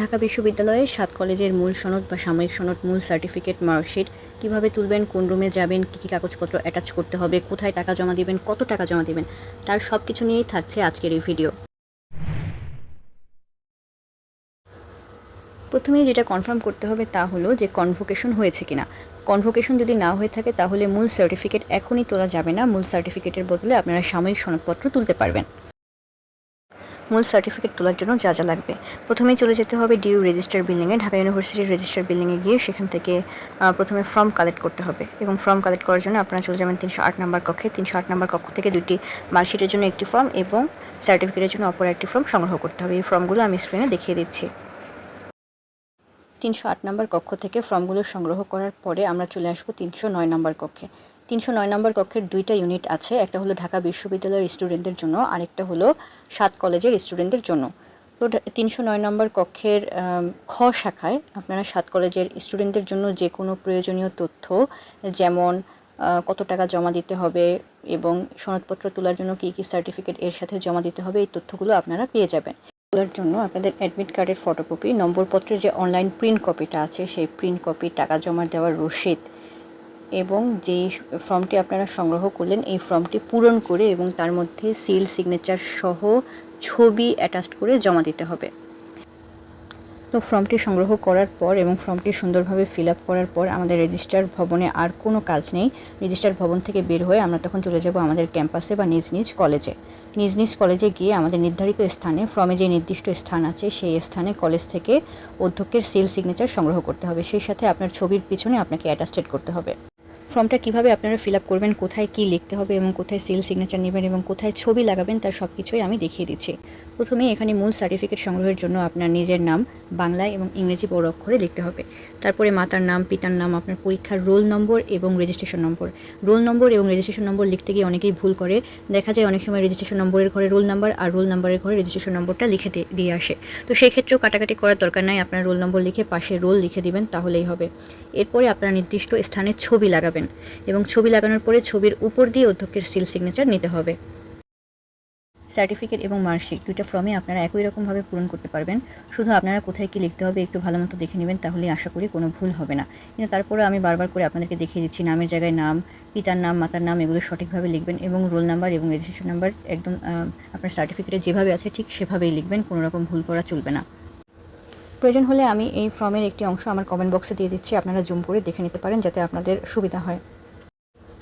ঢাকা বিশ্ববিদ্যালয়ের ৭ কলেজের মূল সনদ বা সাময়িক সনদ, মূল সার্টিফিকেট, মার্কশিট কীভাবে তুলবেন, কোন রুমে যাবেন, কী কী কাগজপত্র অ্যাটাচ করতে হবে, কোথায় টাকা জমা দিবেন, কত টাকা জমা দিবেন, তার সব কিছু নিয়েই থাকছে আজকের এই ভিডিও। প্রথমেই যেটা কনফার্ম করতে হবে তা হলো যে কনভোকেশন হয়েছে কিনা। কনভোকেশন যদি না হয়ে থাকে তাহলে মূল সার্টিফিকেট এখনই তোলা যাবে না। মূল সার্টিফিকেটের বদলে আপনারা সাময়িক সনদপত্র তুলতে পারবেন। মূল সার্টিফিকেট তোলার জন্য যা যা লাগবে, প্রথমেই চলে যেতে হবে ডিইউ রেজিস্টার বিল্ডিংয়ে, ঢাকা ইউনিভার্সিটির রেজিস্টার বিল্ডিংয়ে গিয়ে সেখান থেকে প্রথমে ফর্ম কালেক্ট করতে হবে। এবং ফর্ম কালেক্ট করার জন্য আপনারা চলে যাবেন 308 নম্বর কক্ষে। 308 নম্বর কক্ষ থেকে 2টি মার্কশিটের জন্য একটি ফর্ম এবং সার্টিফিকেটের জন্য অপর একটি ফর্ম সংগ্রহ করতে হবে। এই ফর্মগুলো আমি স্ক্রিনে দেখিয়ে দিচ্ছি। 308 নম্বর কক্ষ থেকে ফর্মগুলো সংগ্রহ করার পরে আমরা চলে আসবো 309 নম্বর কক্ষে। 309 নম্বর কক্ষের 2টা ইউনিট আছে, একটা হলো ঢাকা বিশ্ববিদ্যালয়ের স্টুডেন্টদের জন্য, আরেকটা হলো 7 কলেজের স্টুডেন্টদের জন্য। তো 309 নম্বর কক্ষের খ শাখায় আপনারা 7 কলেজের স্টুডেন্টদের জন্য যে কোনো প্রয়োজনীয় তথ্য, যেমন কত টাকা জমা দিতে হবে এবং সনদপত্র তোলার জন্য কী কী সার্টিফিকেট এর সাথে জমা দিতে হবে, এই তথ্যগুলো আপনারা পেয়ে যাবেন। তোলার জন্য আপনাদের অ্যাডমিট কার্ডের ফটোকপি, নম্বরপত্রের যে অনলাইন প্রিন্ট কপিটা আছে সেই প্রিন্ট কপি, টাকা জমা দেওয়ার রসিদ এবং যেই ফর্মটি আপনারা সংগ্রহ করলেন এই ফর্মটি পূরণ করে এবং তার মধ্যে সিল, সিগনেচার সহ ছবি অ্যাটাচ করে জমা দিতে হবে। তো ফর্মটি সংগ্রহ করার পর এবং ফর্মটি সুন্দরভাবে ফিল আপ করার পর আমাদের রেজিস্ট্রার ভবনে আর কোনো কাজ নেই। রেজিস্ট্রার ভবন থেকে বের হয়ে আমরা তখন চলে যাব আমাদের ক্যাম্পাসে বা নিজ নিজ কলেজে। নিজ নিজ কলেজে গিয়ে আমাদের নির্ধারিত স্থানে, ফর্মে যে নির্দিষ্ট স্থান আছে সেই স্থানে কলেজ থেকে অধ্যক্ষের সিল, সিগনেচার সংগ্রহ করতে হবে। সেই সাথে আপনার ছবির পিছনে আপনাকে অ্যাটাস্টেড করতে হবে। ফর্মটা কীভাবে আপনারা ফিল আপ করবেন, কোথায় কী লিখতে হবে এবং কোথায় সিল, সিগনেচার নেবেন এবং কোথায় ছবি লাগাবেন তার সব কিছুই আমি দেখিয়ে দিচ্ছি। প্রথমেই এখানে মূল সার্টিফিকেট সংগ্রহের জন্য আপনার নিজের নাম বাংলায় এবং ইংরেজি বড় অক্ষরে লিখতে হবে। তারপরে মাতার নাম, পিতার নাম, আপনার পরীক্ষার রোল নম্বর এবং রেজিস্ট্রেশন নম্বর। রোল নম্বর এবং রেজিস্ট্রেশন নম্বর লিখতে গিয়ে অনেকেই ভুল করে। দেখা যায় অনেক সময় রেজিস্ট্রেশন নম্বরের ঘরে রোল নাম্বার আর রোল নাম্বারের ঘরে রেজিস্ট্রেশন নম্বরটা লিখে দিয়ে আসে। তো সেই ক্ষেত্রেও কাটাকাটি করার দরকার নাই, আপনার রোল নম্বর লিখে পাশে রোল লিখে দিবেন, তাহলেই হবে। এরপরে আপনারা নির্দিষ্ট স্থানে ছবি লাগাবেন এবং ছবি লাগানোর পরে ছবির উপর দিয়ে অধ্যক্ষের সিল, সিগনেচার নিতে হবে। সার্টিফিকেট এবং মার্কশিট 2টা ফর্মে আপনারা একই রকমভাবে পূরণ করতে পারবেন। শুধু আপনারা কোথায় কী লিখতে হবে একটু ভালো মতো দেখে নেবেন, তাহলেই আশা করি কোনো ভুল হবে না। কিন্তু তারপরে আমি বারবার করে আপনাদেরকে দেখিয়ে দিচ্ছি, নামের জায়গায় নাম, পিতার নাম, মাতার নাম এগুলো সঠিকভাবে লিখবেন এবং রোল নাম্বার এবং রেজিস্ট্রেশন নাম্বার একদম আপনার সার্টিফিকেটে যেভাবে আছে ঠিক সেভাবেই লিখবেন, কোনো রকম ভুল করা চলবে না। প্রয়োজন হলে আমি এই ফর্মের একটি অংশ আমার কমেন্ট বক্সে দিয়ে দিচ্ছি, আপনারা জুম করে দেখে নিতে পারেন যাতে আপনাদের সুবিধা হয়।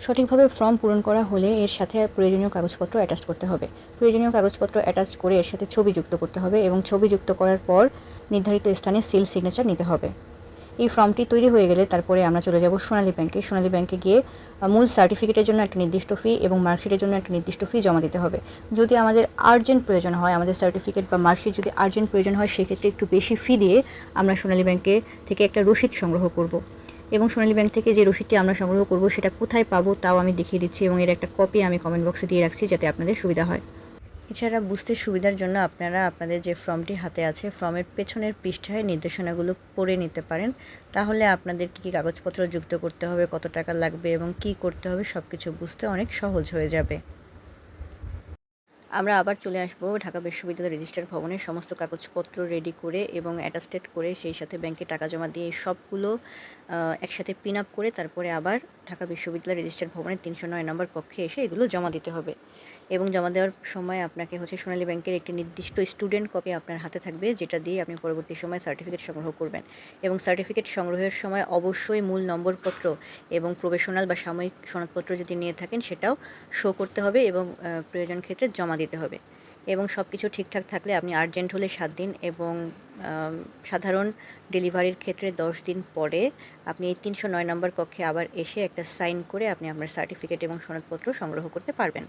সঠিকভাবে ফর্ম পূরণ করা হলে এর সাথে প্রয়োজনীয় কাগজপত্র অ্যাটাচ করতে হবে। প্রয়োজনীয় কাগজপত্র অ্যাটাচ করে এর সাথে ছবি যুক্ত করতে হবে এবং ছবি যুক্ত করার পর নির্ধারিত স্থানে সিল, সিগনেচার নিতে হবে। এই ফর্মটি তৈরি হয়ে গেলে তারপরে আমরা চলে যাব সোনালী ব্যাংকে। সোনালী ব্যাংকে গিয়ে মূল সার্টিফিকেটের জন্য একটা নির্দিষ্ট ফি এবং মার্কশিটের জন্য একটা নির্দিষ্ট ফি জমা দিতে হবে। যদি আমাদের আর্জেন্ট প্রয়োজন হয়, আমাদের সার্টিফিকেট বা মার্কশিট যদি আর্জেন্ট প্রয়োজন হয়, সেক্ষেত্রে একটু বেশি ফি দিয়ে আমরা সোনালী ব্যাংকে থেকে একটা রসিদ সংগ্রহ করব। এবং সোনালী ব্যাংক থেকে যে রসিদটি আমরা সংগ্রহ করব সেটা কোথায় পাবো তাও আমি দেখিয়ে দিচ্ছি এবং এর একটা কপি আমি কমেন্ট বক্সে দিয়ে রাখছি যাতে আপনাদের সুবিধা হয়। এছাড়া বুঝতে সুবিধার জন্য আপনারা আপনাদের যে ফর্মটি হাতে আছে ফর্মের পেছনের পৃষ্ঠায় নির্দেশনাগুলো পড়ে নিতে পারেন, তাহলে আপনাদের কী কী কাগজপত্র যুক্ত করতে হবে, কত টাকা লাগবে এবং কী করতে হবে সব কিছু বুঝতে অনেক সহজ হয়ে যাবে। আমরা আবার চলে আসবো ঢাকা বিশ্ববিদ্যালয় রেজিস্ট্রার ভবনে সমস্ত কাগজপত্র রেডি করে এবং অ্যাটাস্টেড করে, সেই সাথে ব্যাংকে টাকা জমা দিয়ে সবগুলো একসাথে পিন আপ করে তারপরে আবার ঢাকা বিশ্ববিদ্যালয় রেজিস্ট্রার ভবনের 309 নম্বর কক্ষে এসে এগুলো জমা দিতে হবে। এবং জমা দেওয়ার সময় আপনাকে সোনালী ব্যাংকের একটি নির্দিষ্ট স্টুডেন্ট কপি আপনার হাতে থাকবে, যেটা দিয়ে আপনি পরবর্তী সময় সার্টিফিকেট সংগ্রহ করবেন। এবং সার্টিফিকেট সংগ্রহের সময় অবশ্যই মূল নম্বরপত্র এবং প্রফেশনাল বা সাময়িক সনদপত্র যদি নিয়ে থাকেন সেটাও শো করতে হবে এবং প্রয়োজন ক্ষেত্রে জমা দিতে হবে। এবং সব কিছু ঠিকঠাক থাকলে আপনি আর্জেন্ট হলে 7 দিন এবং সাধারণ ডেলিভারির ক্ষেত্রে 10 দিন পরে আপনি এই 309 নম্বর কক্ষে আবার এসে একটা সাইন করে আপনি আপনার সার্টিফিকেট এবং সনদপত্র সংগ্রহ করতে পারবেন।